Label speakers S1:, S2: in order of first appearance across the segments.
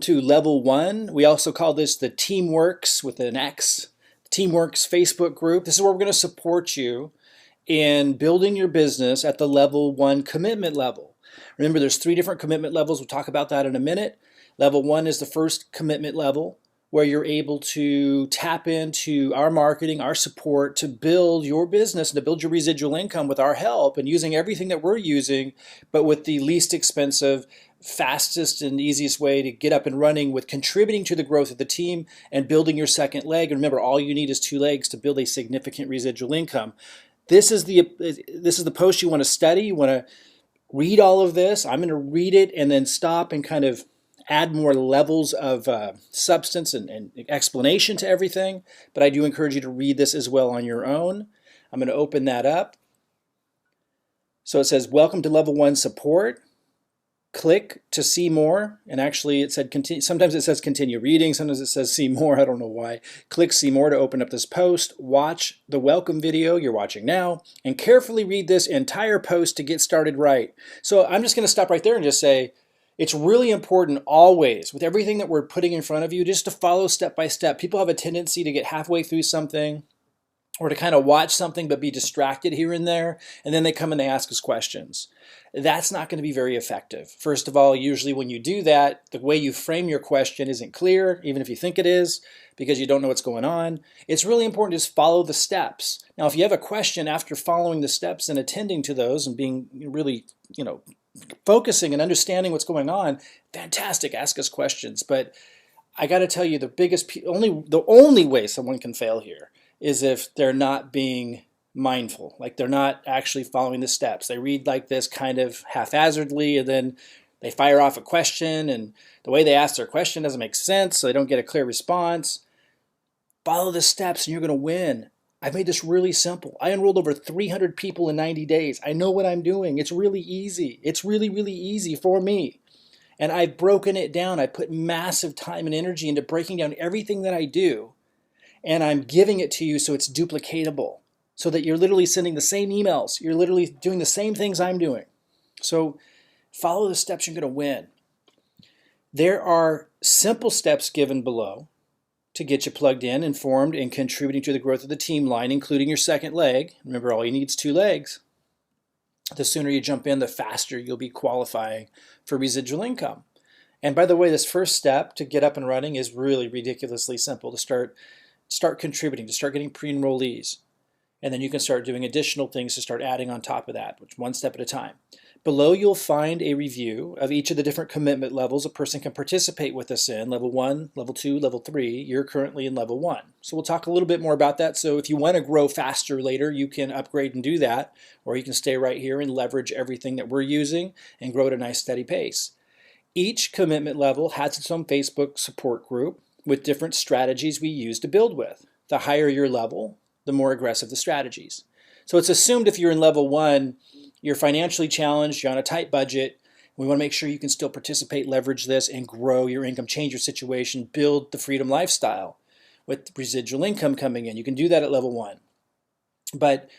S1: To level one. We also call this the Teamworx with an X. Teamworx Facebook group. This is where we're going to support you in building your business at the level one commitment level. Remember, there's 3 different commitment levels. We'll talk about that in a minute. Level one is the first commitment level, where you're able to tap into our marketing, our support to build your business and to build your residual income with our help and using everything that we're using, but with the least expensive, fastest and easiest way to get up and running with contributing to the growth of the team and building your second leg. And remember, all you need is 2 legs to build a significant residual income. This is the post you want to study. You want to read all of this. I'm going to read it and then stop and kind of add more levels of substance and explanation to everything. But I do encourage you to read this as well on your own. I'm going to open that up. So it says, welcome to level one support. Click to see more. And actually it said continue. Sometimes it says continue reading. Sometimes it says see more. I don't know why. Click see more to open up this post. Watch the welcome video you're watching now and carefully read this entire post to get started right. So I'm just going to stop right there and just say, it's really important always, with everything that we're putting in front of you, just to follow step by step. People have a tendency to get halfway through something or to kind of watch something but be distracted here and there, and then they come and they ask us questions. That's not going to be very effective. First of all, usually when you do that, the way you frame your question isn't clear, even if you think it is, because you don't know what's going on. It's really important to just follow the steps. Now, if you have a question after following the steps and attending to those and being really, focusing and understanding what's going on, fantastic, ask us questions. But I got to tell you, the only way someone can fail here is if they're not being mindful, like they're not actually following the steps. They read like this kind of haphazardly, and then they fire off a question, and the way they ask their question doesn't make sense, so they don't get a clear response. Follow the steps and you're going to win. I've made this really simple. I enrolled over 300 people in 90 days. I know what I'm doing. It's really easy. It's really, really easy for me. And I've broken it down. I put massive time and energy into breaking down everything that I do. And I'm giving it to you so it's duplicatable, so that you're literally sending the same emails. You're literally doing the same things I'm doing. So follow the steps, you're going to win. There are simple steps given below to get you plugged in, informed, and contributing to the growth of the team line, including your second leg. Remember, all you need is 2 legs. The sooner you jump in, the faster you'll be qualifying for residual income. And by the way, this first step to get up and running is really ridiculously simple. To start contributing, to start getting pre-enrollees. And then you can start doing additional things to start adding on top of that, which one step at a time. Below, you'll find a review of each of the different commitment levels a person can participate with us in. Level 1, Level 2, Level 3. You're currently in Level 1. So we'll talk a little bit more about that. So if you want to grow faster later, you can upgrade and do that. Or you can stay right here and leverage everything that we're using and grow at a nice steady pace. Each commitment level has its own Facebook support group with different strategies we use to build with. The higher your level, the more aggressive the strategies. So it's assumed if you're in Level 1, you're financially challenged, you're on a tight budget. We want to make sure you can still participate, leverage this, and grow your income, change your situation, build the freedom lifestyle with residual income coming in. You can do that at Level 1. But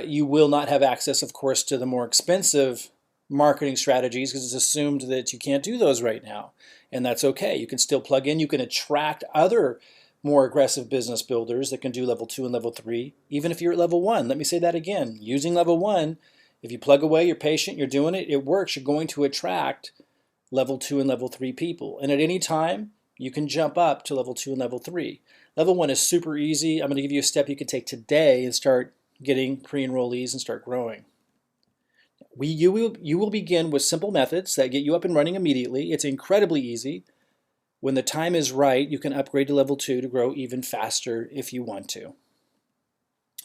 S1: you will not have access, of course, to the more expensive marketing strategies because it's assumed that you can't do those right now. And that's okay. You can still plug in. You can attract other more aggressive business builders that can do Level 2 and Level 3, even if you're at Level 1. Let me say that again. Using Level 1, if you plug away, you're patient, you're doing it, it works, you're going to attract Level 2 and Level 3 people. And at any time, you can jump up to Level 2 and Level 3. Level 1 is super easy. I'm going to give you a step you can take today and start getting pre-enrollees and start growing. You will begin with simple methods that get you up and running immediately. It's incredibly easy. When the time is right, you can upgrade to Level 2 to grow even faster if you want to.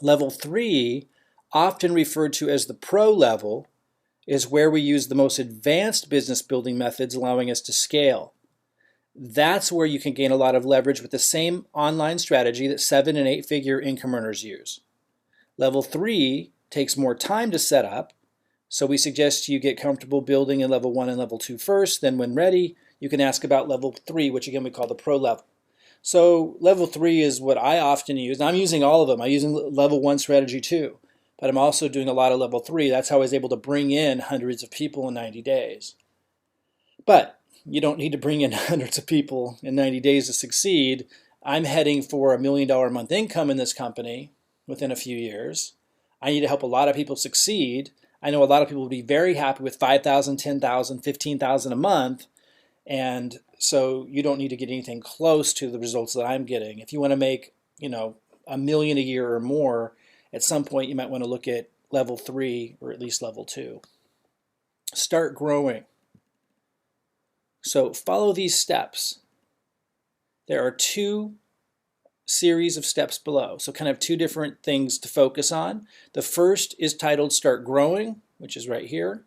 S1: Level 3, often referred to as the pro level, is where we use the most advanced business building methods, allowing us to scale. That's where you can gain a lot of leverage with the same online strategy that 7- and 8-figure income earners use. Level 3 takes more time to set up, so we suggest you get comfortable building in Level 1 and Level 2 first. Then when ready, you can ask about Level 3, which again we call the pro level. So Level 3 is what I often use. And I'm using all of them. I'm using Level 1 strategy too. But I'm also doing a lot of Level 3. That's how I was able to bring in hundreds of people in 90 days. But you don't need to bring in hundreds of people in 90 days to succeed. I'm heading for $1 million a month income in this company within a few years. I need to help a lot of people succeed. I know a lot of people would be very happy with 5,000, 10,000, 15,000 a month. And so you don't need to get anything close to the results that I'm getting. If you want to make, $1 million a year or more, at some point you might want to look at level 3 or at least level 2. Start growing. So follow these steps. There are 2 series of steps below, so kind of 2 different things to focus on. The first is titled Start Growing, which is right here,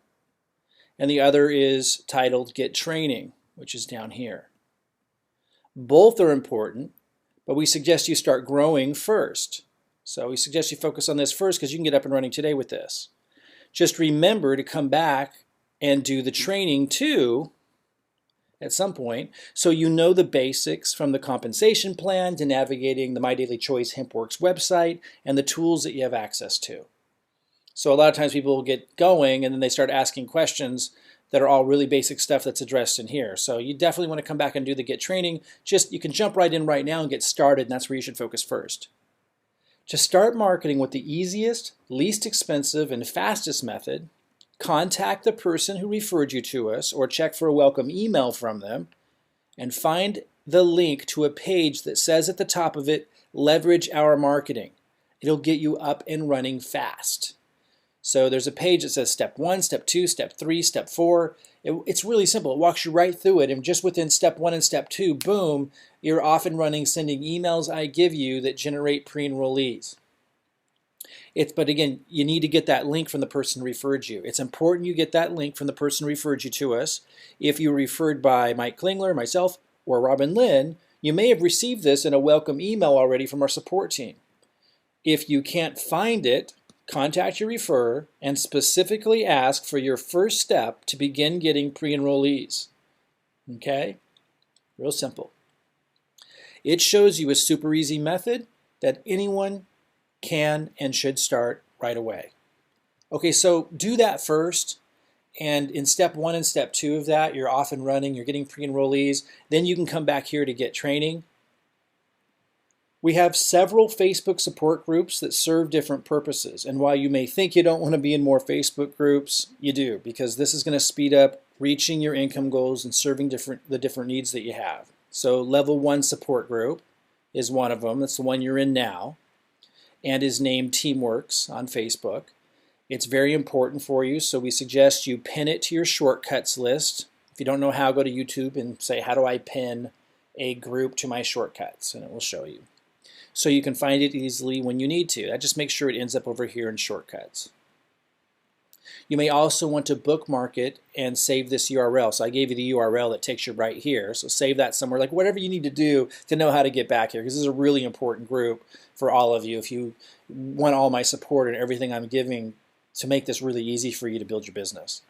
S1: and the other is titled Get Training, which is down here. Both are important, but we suggest you start growing first. So we suggest you focus on this first because you can get up and running today with this. Just remember to come back and do the training too at some point, so you know the basics from the compensation plan to navigating the My Daily Choice Hempworx website and the tools that you have access to. So a lot of times people will get going and then they start asking questions that are all really basic stuff that's addressed in here. So you definitely want to come back and do the Get Training. You can jump right in right now and get started, and that's where you should focus first. To start marketing with the easiest, least expensive, and fastest method, contact the person who referred you to us or check for a welcome email from them and find the link to a page that says at the top of it, Leverage Our Marketing. It'll get you up and running fast. So there's a page that says step 1, step 2, step 3, step 4. It's really simple. It walks you right through it, and just within step 1 and step 2, boom, you're off and running sending emails I give you that generate pre-enrollees. But again, you need to get that link from the person who referred you. It's important you get that link from the person who referred you to us. If you were referred by Mike Klingler, myself, or Robin Lynn, you may have received this in a welcome email already from our support team. If you can't find it, contact your referrer and specifically ask for your first step to begin getting pre-enrollees. Okay? Real simple. It shows you a super easy method that anyone can and should start right away. Okay, so do that first, and in step 1 and step 2 of that, you're off and running, you're getting pre-enrollees, then you can come back here to get training. We have several Facebook support groups that serve different purposes, and while you may think you don't want to be in more Facebook groups, you do, because this is going to speed up reaching your income goals and serving the different needs that you have. So level 1 support group is one of them. That's the one you're in now, and is named Teamworks on Facebook. It's very important for you, so we suggest you pin it to your shortcuts list. If you don't know how, go to YouTube and say, how do I pin a group to my shortcuts? And it will show you. So you can find it easily when you need to. Just make sure it ends up over here in shortcuts. You may also want to bookmark it and save this URL. So I gave you the URL that takes you right here. So save that somewhere, like whatever you need to do to know how to get back here, because this is a really important group for all of you if you want all my support and everything I'm giving to make this really easy for you to build your business.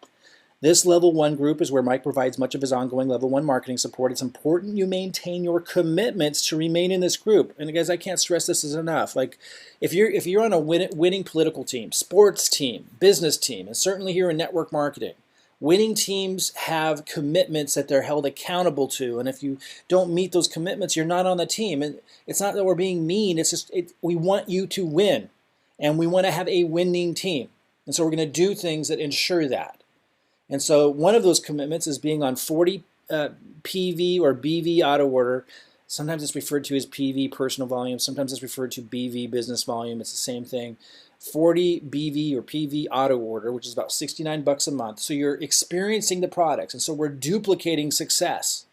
S1: This level 1 group is where Mike provides much of his ongoing level 1 marketing support. It's important you maintain your commitments to remain in this group. And guys, I can't stress this enough. Like if you're on a winning political team, sports team, business team, and certainly here in network marketing, winning teams have commitments that they're held accountable to. And if you don't meet those commitments, you're not on the team. And it's not that we're being mean. It's just we want you to win. And we want to have a winning team. And so we're going to do things that ensure that. And so one of those commitments is being on 40 PV or BV auto order. Sometimes it's referred to as PV personal volume. Sometimes it's referred to BV business volume. It's the same thing. 40 BV or PV auto order, which is about $69 a month. So you're experiencing the products. And so we're duplicating success.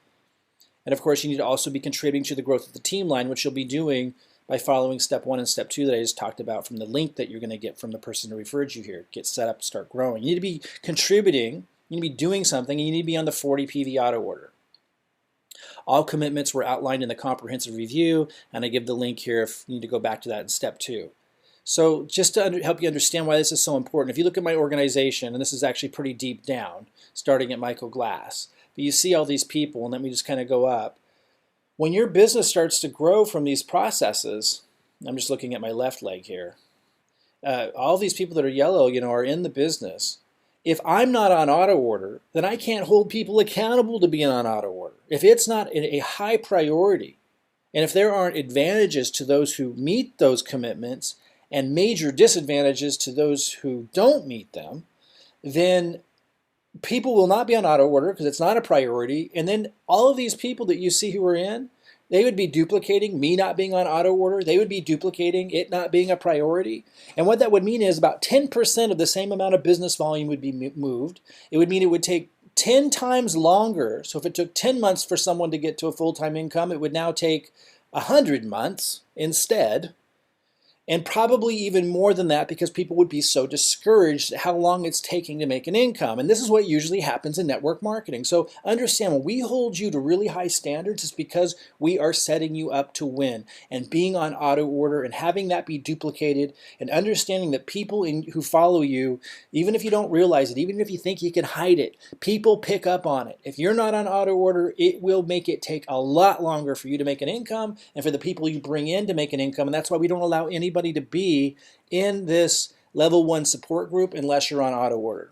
S1: And of course, you need to also be contributing to the growth of the team line, which you'll be doing by following step 1 and step 2 that I just talked about from the link that you're going to get from the person who referred you here. Get set up, start growing. You need to be contributing, you need to be doing something, and you need to be on the 40 PV auto order. All commitments were outlined in the comprehensive review, and I give the link here if you need to go back to that in step 2. So just to help you understand why this is so important, if you look at my organization, and this is actually pretty deep down, starting at Michael Glass, but you see all these people, and let me just kind of go up. When your business starts to grow from these processes, I'm just looking at my left leg here, all these people that are yellow, are in the business, If I'm not on auto order, then I can't hold people accountable to being on auto order. If it's not a high priority, and if there aren't advantages to those who meet those commitments and major disadvantages to those who don't meet them, then people will not be on auto order because it's not a priority. And then all of these people that you see who are in, they would be duplicating me not being on auto order. They would be duplicating it not being a priority. And what that would mean is about 10% of the same amount of business volume would be moved. It would mean it would take 10 times longer. So if it took 10 months for someone to get to a full-time income, it would now take 100 months instead. And probably even more than that because people would be so discouraged at how long it's taking to make an income. And this is what usually happens in network marketing. So understand, when we hold you to really high standards, it's because we are setting you up to win. And being on auto order and having that be duplicated and understanding that people who follow you, even if you don't realize it, even if you think you can hide it, people pick up on it. If you're not on auto order, it will make it take a lot longer for you to make an income and for the people you bring in to make an income. And that's why we don't allow anybody to be in this level 1 support group unless you're on auto order.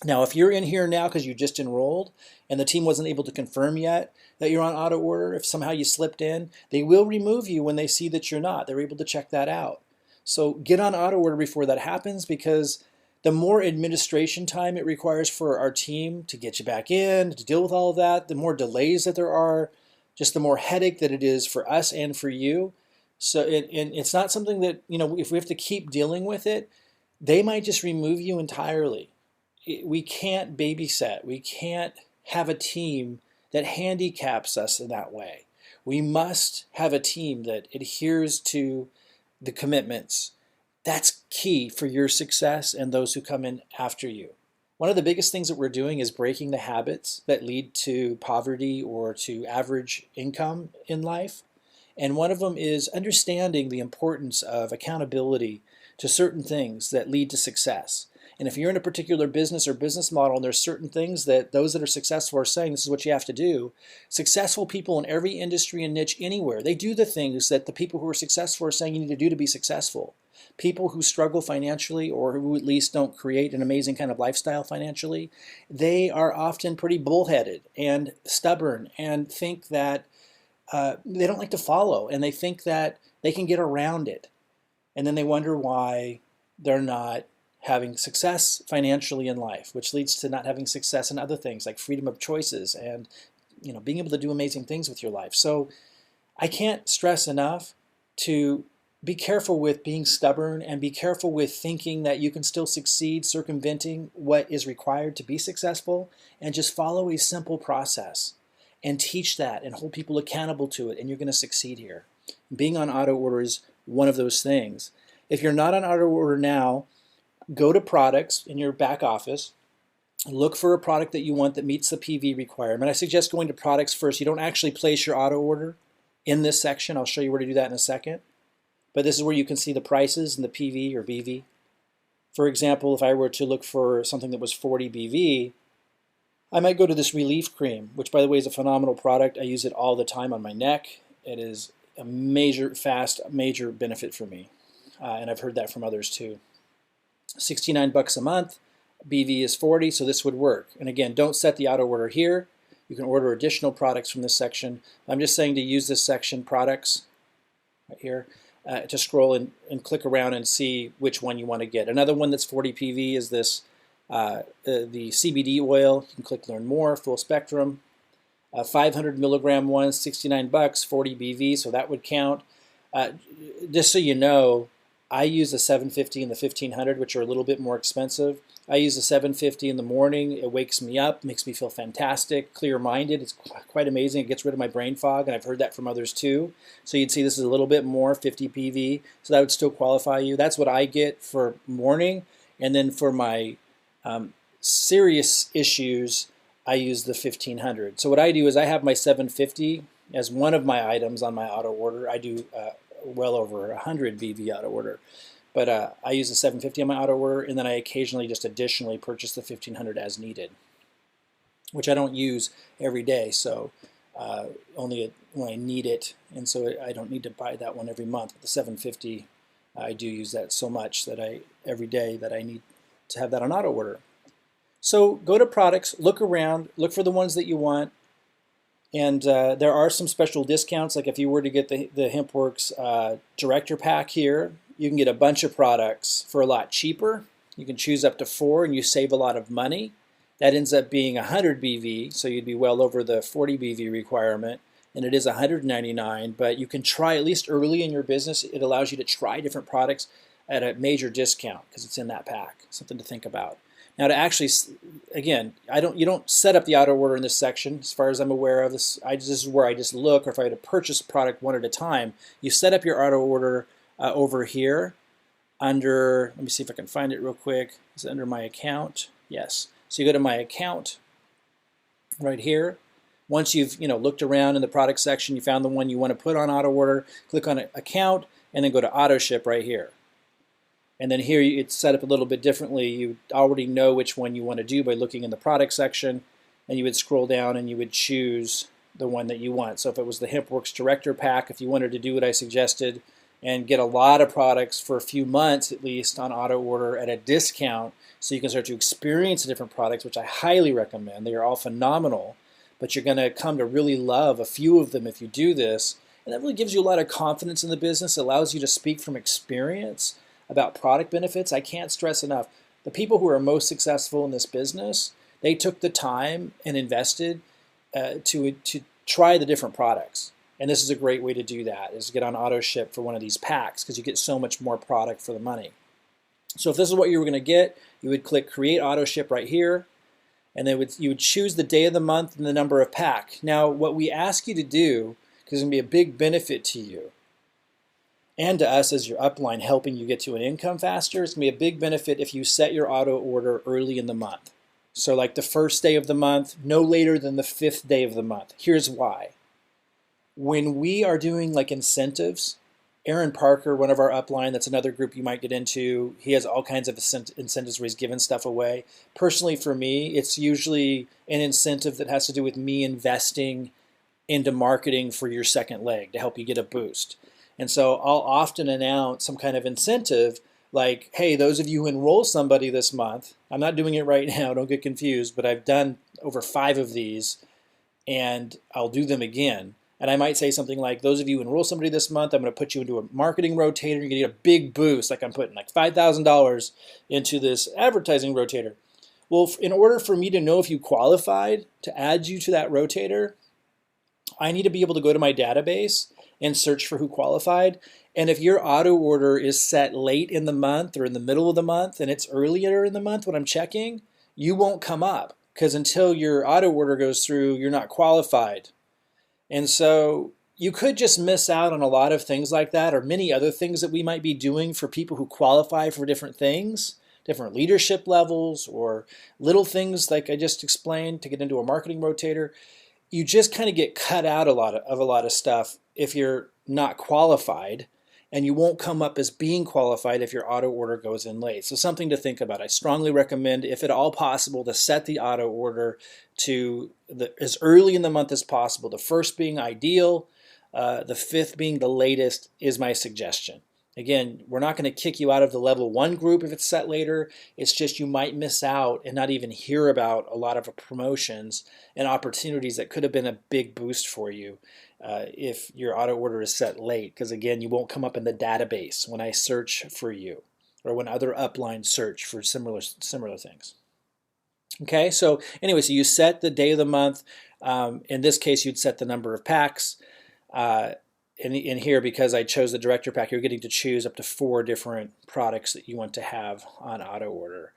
S1: Now, if you're in here now because you just enrolled and the team wasn't able to confirm yet that you're on auto order, if somehow you slipped in, they will remove you when they see that you're not. They're able to check that out. So get on auto order before that happens, because the more administration time it requires for our team to get you back in, to deal with all of that, the more delays that there are, just the more headache that it is for us and for you. So it's not something that, if we have to keep dealing with it, they might just remove you entirely. We can't babysit. We can't have a team that handicaps us in that way. We must have a team that adheres to the commitments. That's key for your success and those who come in after you. One of the biggest things that we're doing is breaking the habits that lead to poverty or to average income in life. And one of them is understanding the importance of accountability to certain things that lead to success. And if you're in a particular business or business model and there's certain things that those that are successful are saying this is what you have to do, successful people in every industry and niche anywhere, they do the things that the people who are successful are saying you need to do to be successful. People who struggle financially, or who at least don't create an amazing kind of lifestyle financially, they are often pretty bullheaded and stubborn and think that they don't like to follow, and they think that they can get around it. And then they wonder why they're not having success financially in life, which leads to not having success in other things like freedom of choices and being able to do amazing things with your life. So I can't stress enough to be careful with being stubborn and be careful with thinking that you can still succeed circumventing what is required to be successful, and just follow a simple process and teach that and hold people accountable to it, and you're going to succeed here. Being on auto order is one of those things. If you're not on auto order now, go to products in your back office, look for a product that you want that meets the PV requirement. I suggest going to products first. You don't actually place your auto order in this section. I'll show you where to do that in a second. But this is where you can see the prices and the PV or BV. For example, if I were to look for something that was 40 BV, I might go to this Relief Cream, which, by the way, is a phenomenal product. I use it all the time on my neck. It is a major benefit for me. And I've heard that from others too. $69 a month. BV is 40, so this would work. And again, don't set the auto order here. You can order additional products from this section. I'm just saying to use this section, products, right here, to scroll and click around and see which one you want to get. Another one that's 40 PV is this, the CBD oil. You can click Learn More, full spectrum. 500 milligram one, $69, 40 BV, so that would count. Just so you know, I use the 750 and the 1500, which are a little bit more expensive. I use the 750 in the morning. It wakes me up, makes me feel fantastic, clear-minded. It's quite amazing. It gets rid of my brain fog, and I've heard that from others too. So you'd see this is a little bit more, 50 PV, so that would still qualify you. That's what I get for morning, and then for my serious issues, I use the 1500. So what I do is I have my 750 as one of my items on my auto order. I do well over 100 BV auto order. But I use the 750 on my auto order, and then I occasionally just additionally purchase the 1500 as needed, which I don't use every day, so only when I need it, and so I don't need to buy that one every month. But the 750, I do use that so much that every day that I need to have that on auto order. So go to products, look around, look for the ones that you want. And there are some special discounts, like if you were to get the Hempworx Director Pack here, you can get a bunch of products for a lot cheaper. You can choose up to 4 and you save a lot of money. That ends up being 100 BV, so you'd be well over the 40 BV requirement, and it is 199, but you can try at least early in your business. It allows you to try different products at a major discount because it's in that pack. Something to think about. Now to actually, again, you don't set up the auto order in this section as far as I'm aware of. This is where I just look, or if I had to purchase a product one at a time, you set up your auto order over here under, let me see if I can find it real quick. Is it under my account? Yes. So you go to my account right here. Once you've looked around in the product section, you found the one you want to put on auto order, click on account, and then go to auto ship right here. And then here it's set up a little bit differently. You already know which one you want to do by looking in the product section, and you would scroll down and you would choose the one that you want. So if it was the Hempworx Director Pack, if you wanted to do what I suggested and get a lot of products for a few months at least on auto order at a discount, so you can start to experience the different products, which I highly recommend. They are all phenomenal, but you're going to come to really love a few of them if you do this. And that really gives you a lot of confidence in the business. It allows you to speak from experience about product benefits. I can't stress enough, the people who are most successful in this business, they took the time and invested to try the different products. And this is a great way to do that, is to get on auto ship for one of these packs, because you get so much more product for the money. So if this is what you were going to get, you would click create auto ship right here, and then you would choose the day of the month and the number of pack. Now what we ask you to do, because it's going to be a big benefit to you and to us as your upline, helping you get to an income faster, it's going to be a big benefit if you set your auto order early in the month. So like the first day of the month, no later than the 5th day of the month. Here's why. When we are doing like incentives, Aaron Parker, one of our upline, that's another group you might get into, he has all kinds of incentives where he's giving stuff away. Personally for me, it's usually an incentive that has to do with me investing into marketing for your second leg to help you get a boost. And so I'll often announce some kind of incentive like, hey, those of you who enroll somebody this month, I'm not doing it right now, don't get confused, but I've done over 5 of these and I'll do them again. And I might say something like, those of you who enroll somebody this month, I'm going to put you into a marketing rotator. You're going to get a big boost, like I'm putting like $5,000 into this advertising rotator. Well, in order for me to know if you qualified to add you to that rotator, I need to be able to go to my database and search for who qualified. And if your auto order is set late in the month or in the middle of the month and it's earlier in the month when I'm checking, you won't come up, because until your auto order goes through, you're not qualified. And so you could just miss out on a lot of things like that, or many other things that we might be doing for people who qualify for different things, different leadership levels, or little things like I just explained to get into a marketing rotator. You just kind of get cut out a lot of stuff if you're not qualified, and you won't come up as being qualified if your auto order goes in late. So something to think about. I strongly recommend, if at all possible, to set the auto order to as early in the month as possible. The 1st being ideal, the 5th being the latest is my suggestion. Again, we're not going to kick you out of the level 1 group if it's set later. It's just you might miss out and not even hear about a lot of promotions and opportunities that could have been a big boost for you if your auto order is set late. Because again, you won't come up in the database when I search for you, or when other uplines search for similar things. Okay, so anyway, so you set the day of the month. In this case, you'd set the number of packs. In here, because I chose the Director Pack, you're getting to choose up to 4 different products that you want to have on auto order.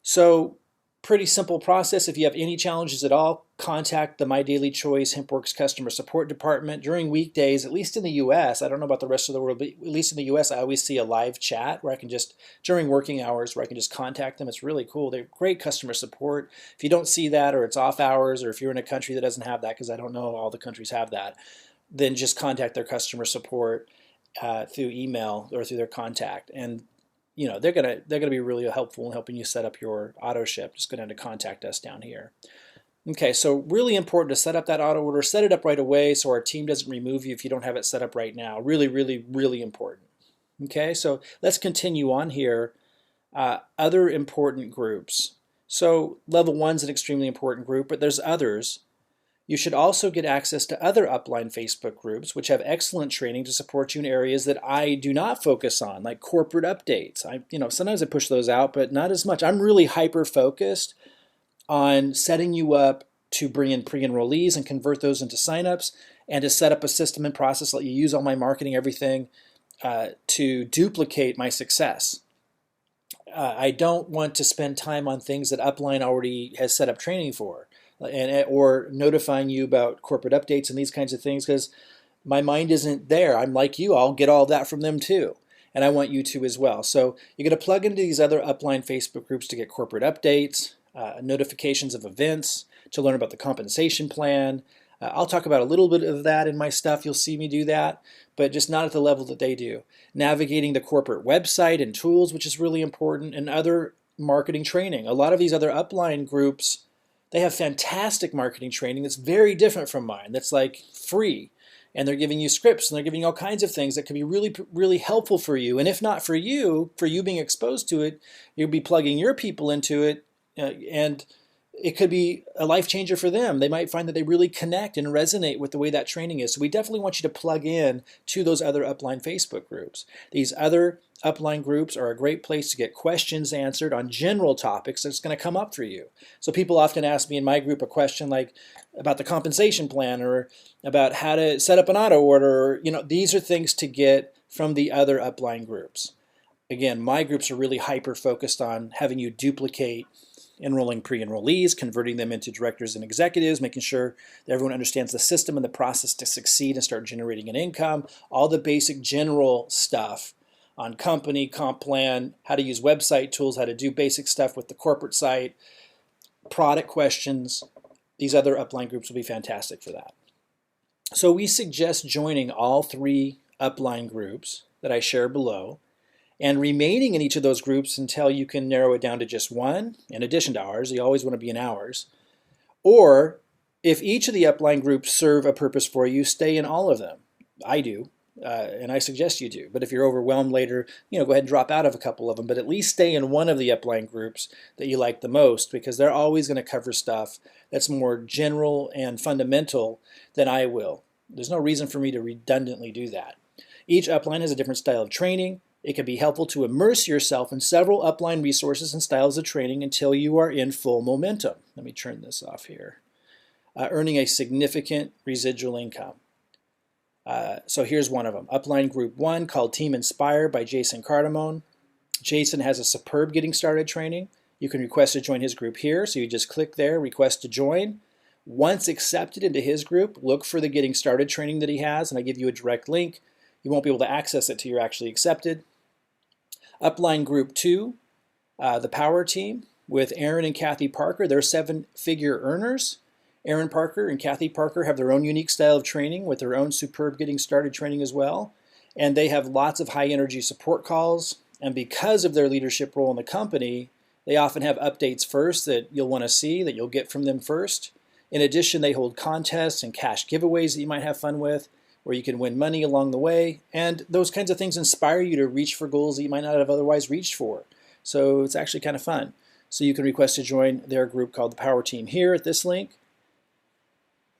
S1: So pretty simple process. If you have any challenges at all, contact the My Daily Choice Hempworx customer support department during weekdays, at least in the US. I don't know about the rest of the world, but at least in the US, I always see a live chat where I can just, during working hours, where I can just contact them. It's really cool. They're great customer support. If you don't see that, or it's off hours, or if you're in a country that doesn't have that, because I don't know all the countries have that, then just contact their customer support through email or through their contact, and they're gonna be really helpful in helping you set up your auto ship. Just go down to contact us down here. Okay, so really important to set up that auto order. Set it up right away so our team doesn't remove you if you don't have it set up right now. Really, really, really important. Okay, so let's continue on here. Other important groups. So level one's an extremely important group, but there's others. You should also get access to other upline Facebook groups, which have excellent training to support you in areas that I do not focus on, like corporate updates. Sometimes I push those out, but not as much. I'm really hyper focused on setting you up to bring in pre-enrollees and convert those into signups, and to set up a system and process, let you use all my marketing, everything, to duplicate my success. I don't want to spend time on things that Upline already has set up training for, or notifying you about corporate updates and these kinds of things, because my mind isn't there. I'm like you, I'll get all that from them too. And I want you to as well. So you're going to plug into these other Upline Facebook groups to get corporate updates, notifications of events, to learn about the compensation plan. I'll talk about a little bit of that in my stuff. You'll see me do that, but just not at the level that they do. Navigating the corporate website and tools, which is really important, and other marketing training. A lot of these other upline groups, they have fantastic marketing training that's very different from mine. That's like free. And they're giving you scripts, and they're giving you all kinds of things that can be really, really helpful for you. And if not for you being exposed to it, you'll be plugging your people into it, and it could be a life changer for them. They might find that they really connect and resonate with the way that training is. So we definitely want you to plug in to those other upline Facebook groups. These other upline groups are a great place to get questions answered on general topics that's going to come up for you. So people often ask me in my group a question like about the compensation plan, or about how to set up an auto order. These are things to get from the other upline groups. Again, my groups are really hyper focused on having you duplicate enrolling pre-enrollees, converting them into directors and executives, making sure that everyone understands the system and the process to succeed and start generating an income, all the basic general stuff on company, comp plan, how to use website tools, how to do basic stuff with the corporate site, product questions. These other upline groups will be fantastic for that. So we suggest joining all three upline groups that I share below, and remaining in each of those groups until you can narrow it down to just one, in addition to ours. You always want to be in ours. Or if each of the upline groups serve a purpose for you, stay in all of them. I do, and I suggest you do. But if you're overwhelmed later, go ahead and drop out of a couple of them, but at least stay in one of the upline groups that you like the most, because they're always going to cover stuff that's more general and fundamental than I will. There's no reason for me to redundantly do that. Each upline has a different style of training. It can be helpful to immerse yourself in several upline resources and styles of training until you are in full momentum. Let me turn this off here. Earning a significant residual income. So here's one of them. Upline Group 1, called Team Inspire by Jason Cardamone. Jason has a superb getting started training. You can request to join his group here. So you just click there, request to join. Once accepted into his group, look for the getting started training that he has, and I give you a direct link. You won't be able to access it till you're actually accepted. Upline Group 2, the Power Team, with Aaron and Kathy Parker. They're seven-figure earners. Aaron Parker and Kathy Parker have their own unique style of training with their own superb getting started training as well. And they have lots of high-energy support calls. And because of their leadership role in the company, they often have updates first that you'll want to see, that you'll get from them first. In addition, they hold contests and cash giveaways that you might have fun with, where you can win money along the way, and those kinds of things inspire you to reach for goals that you might not have otherwise reached for. So it's actually kind of fun. So you can request to join their group called the Power Team here at this link.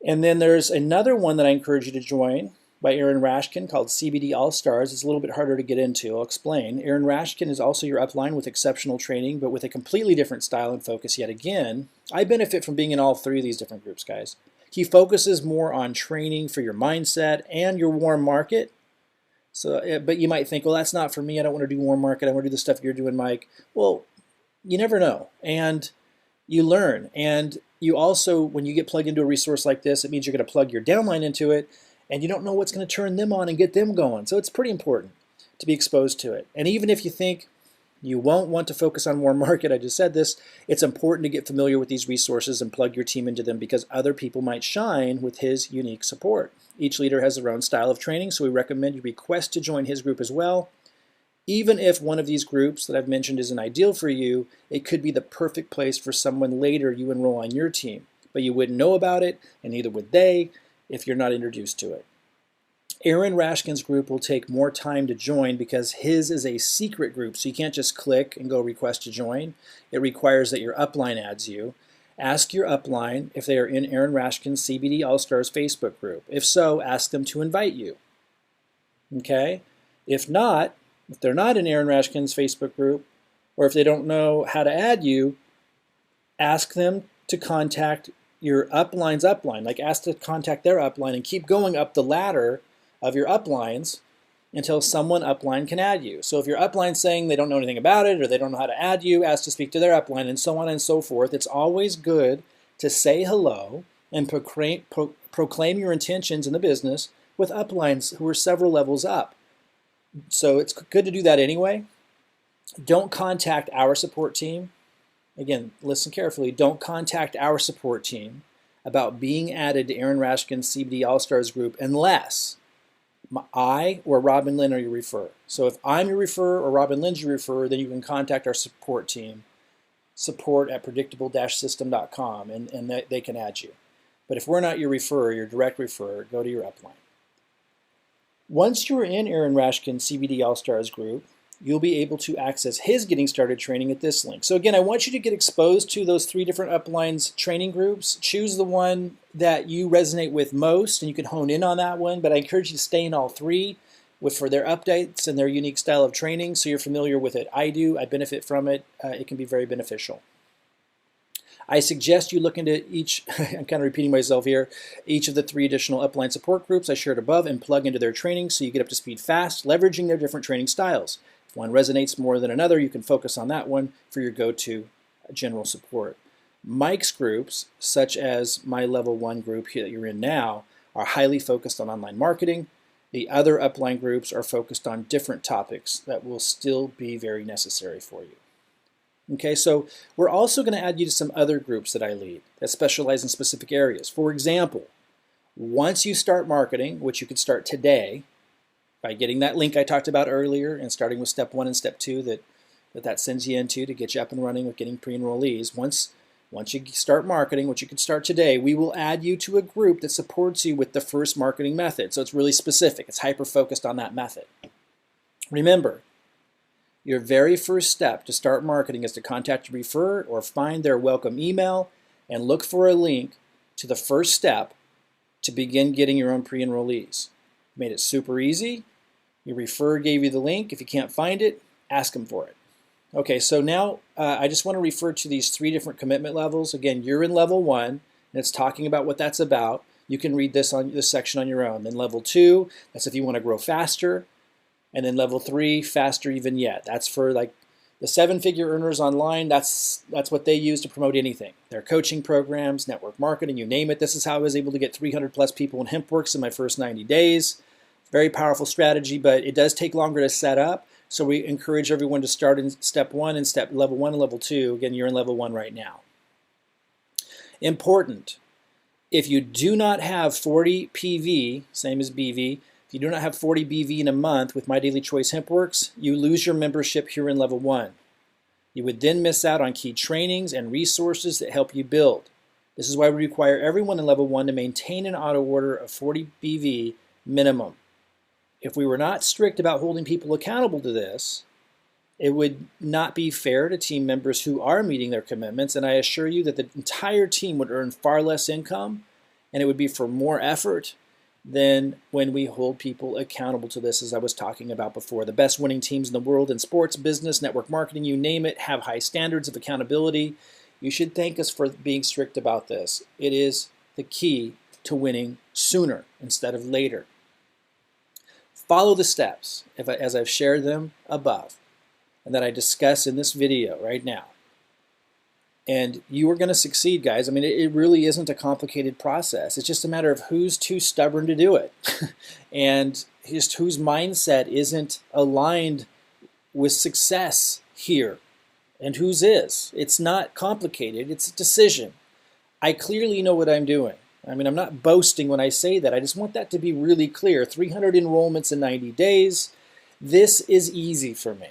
S1: And then there's another one that I encourage you to join by Aaron Rashkin called CBD All-Stars. It's a little bit harder to get into. I'll explain. Aaron Rashkin is also your upline with exceptional training, but with a completely different style and focus yet again. I benefit from being in all three of these different groups, guys. He focuses more on training for your mindset and your warm market. So, but you might think, well, that's not for me. I don't want to do warm market. I want to do the stuff you're doing, Mike. Well, you never know. And you learn. And you also, when you get plugged into a resource like this, it means you're going to plug your downline into it, and you don't know what's going to turn them on and get them going. So it's pretty important to be exposed to it. And even if you think you won't want to focus on warm market, I just said this, it's important to get familiar with these resources and plug your team into them, because other people might shine with his unique support. Each leader has their own style of training, so we recommend you request to join his group as well. Even if one of these groups that I've mentioned isn't ideal for you, it could be the perfect place for someone later you enroll on your team. But you wouldn't know about it, and neither would they if you're not introduced to it. Aaron Rashkin's group will take more time to join because his is a secret group, so you can't just click and go request to join. It requires that your upline adds you. Ask your upline if they are in Aaron Rashkin's CBD All-Stars Facebook group. If so, ask them to invite you. Okay? If not, if they're not in Aaron Rashkin's Facebook group, or if they don't know how to add you, ask them to contact your upline's upline. Like ask to contact their upline and keep going up the ladder of your uplines until someone upline can add you. So if your upline's saying they don't know anything about it or they don't know how to add you, ask to speak to their upline and so on and so forth. It's always good to say hello and proclaim your intentions in the business with uplines who are several levels up. So it's good to do that anyway. Don't contact our support team. Again, listen carefully. Don't contact our support team about being added to Aaron Rashkin's CBD All-Stars group unless I or Robin Lynn are your referrer. So if I'm your referrer or Robin Lynn's your referrer, then you can contact our support team, support@predictable-system.com, and they can add you. But if we're not your referrer, your direct referrer, go to your upline. Once you're in Aaron Rashkin's CBD All-Stars group, you'll be able to access his Getting Started training at this link. So again, I want you to get exposed to those 3 different uplines training groups. Choose the one that you resonate with most, and you can hone in on that one, but I encourage you to stay in all 3 for their updates and their unique style of training so you're familiar with it. I do. I benefit from it. It can be very beneficial. I suggest you look into each, I'm kind of repeating myself here, each of the 3 additional upline support groups I shared above and plug into their training so you get up to speed fast, leveraging their different training styles. If one resonates more than another, you can focus on that one for your go-to general support. Mike's groups, such as my level 1 group that you're in now, are highly focused on online marketing. The other upline groups are focused on different topics that will still be very necessary for you. Okay, so we're also going to add you to some other groups that I lead that specialize in specific areas. For example, once you start marketing, which you could start today, by getting that link I talked about earlier and starting with step 1 and step 2 that sends you into to get you up and running with getting pre-enrollees. Once you start marketing, which you can start today, we will add you to a group that supports you with the first marketing method. So it's really specific. It's hyper-focused on that method. Remember, your very first step to start marketing is to contact your referrer or find their welcome email and look for a link to the first step to begin getting your own pre-enrollees. Made it super easy. Your referrer gave you the link. If you can't find it, ask them for it. Okay, so now I just want to refer to these 3 different commitment levels. Again, you're in level 1, and it's talking about what that's about. You can read this section on your own. Then level 2, that's if you want to grow faster. And then level 3, faster even yet. That's for like the 7-figure earners online. That's what they use to promote anything. Their coaching programs, network marketing, you name it. This is how I was able to get 300 plus people in Hempworx in my first 90 days. Very powerful strategy, but it does take longer to set up. So we encourage everyone to start in step 1 and level 1 and level 2. Again, you're in level 1 right now. Important. If you do not have 40 PV, same as BV, if you do not have 40 BV in a month with My Daily Choice Hempworx, you lose your membership here in level 1. You would then miss out on key trainings and resources that help you build. This is why we require everyone in level 1 to maintain an auto order of 40 BV minimum. If we were not strict about holding people accountable to this, it would not be fair to team members who are meeting their commitments, and I assure you that the entire team would earn far less income, and it would be for more effort than when we hold people accountable to this, as I was talking about before. The best winning teams in the world in sports, business, network marketing, you name it, have high standards of accountability. You should thank us for being strict about this. It is the key to winning sooner instead of later. Follow the steps as I've shared them above and that I discuss in this video right now. And you are going to succeed, guys. I mean, it really isn't a complicated process. It's just a matter of who's too stubborn to do it and just whose mindset isn't aligned with success here and whose is. It's not complicated. It's a decision. I clearly know what I'm doing. I mean, I'm not boasting when I say that. I just want that to be really clear. 300 enrollments in 90 days. This is easy for me.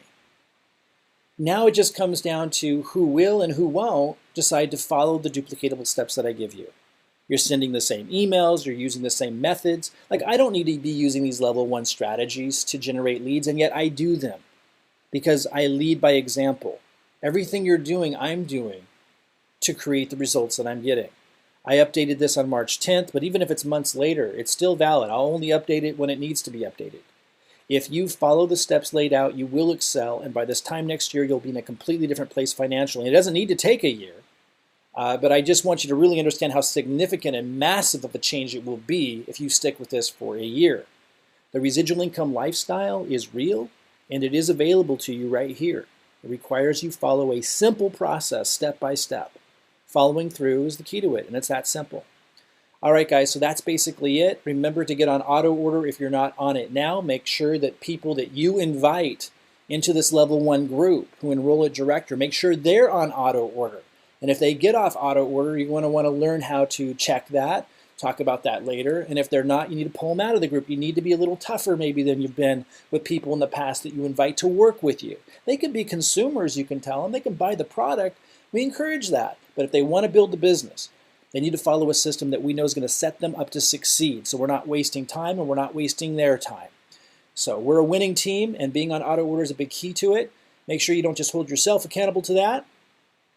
S1: Now it just comes down to who will and who won't decide to follow the duplicatable steps that I give you. You're sending the same emails, you're using the same methods. Like, I don't need to be using these level 1 strategies to generate leads, and yet I do them because I lead by example. Everything you're doing, I'm doing to create the results that I'm getting. I updated this on March 10th, but even if it's months later, it's still valid. I'll only update it when it needs to be updated. If you follow the steps laid out, you will excel, and by this time next year, you'll be in a completely different place financially. It doesn't need to take a year, but I just want you to really understand how significant and massive of a change it will be if you stick with this for a year. The residual income lifestyle is real, and it is available to you right here. It requires you follow a simple process, step by step. Following through is the key to it, and it's that simple. All right, guys, so that's basically it. Remember to get on auto order if you're not on it now. Make sure that people that you invite into this level 1 group who enroll at Director, make sure they're on auto order. And if they get off auto order, you're going to want to learn how to check that, talk about that later. And if they're not, you need to pull them out of the group. You need to be a little tougher maybe than you've been with people in the past that you invite to work with you. They can be consumers, you can tell them. They can buy the product. We encourage that. But if they want to build the business, they need to follow a system that we know is going to set them up to succeed. So we're not wasting time and we're not wasting their time. So we're a winning team, and being on auto order is a big key to it. Make sure you don't just hold yourself accountable to that.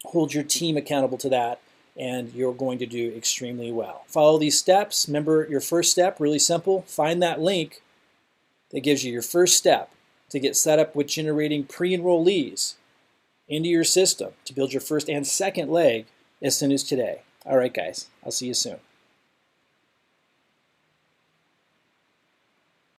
S1: Hold your team accountable to that, and you're going to do extremely well. Follow these steps. Remember, your first step, really simple. Find that link that gives you your first step to get set up with generating pre-enrollees into your system to build your first and second leg as soon as today. All right, guys, I'll see you soon.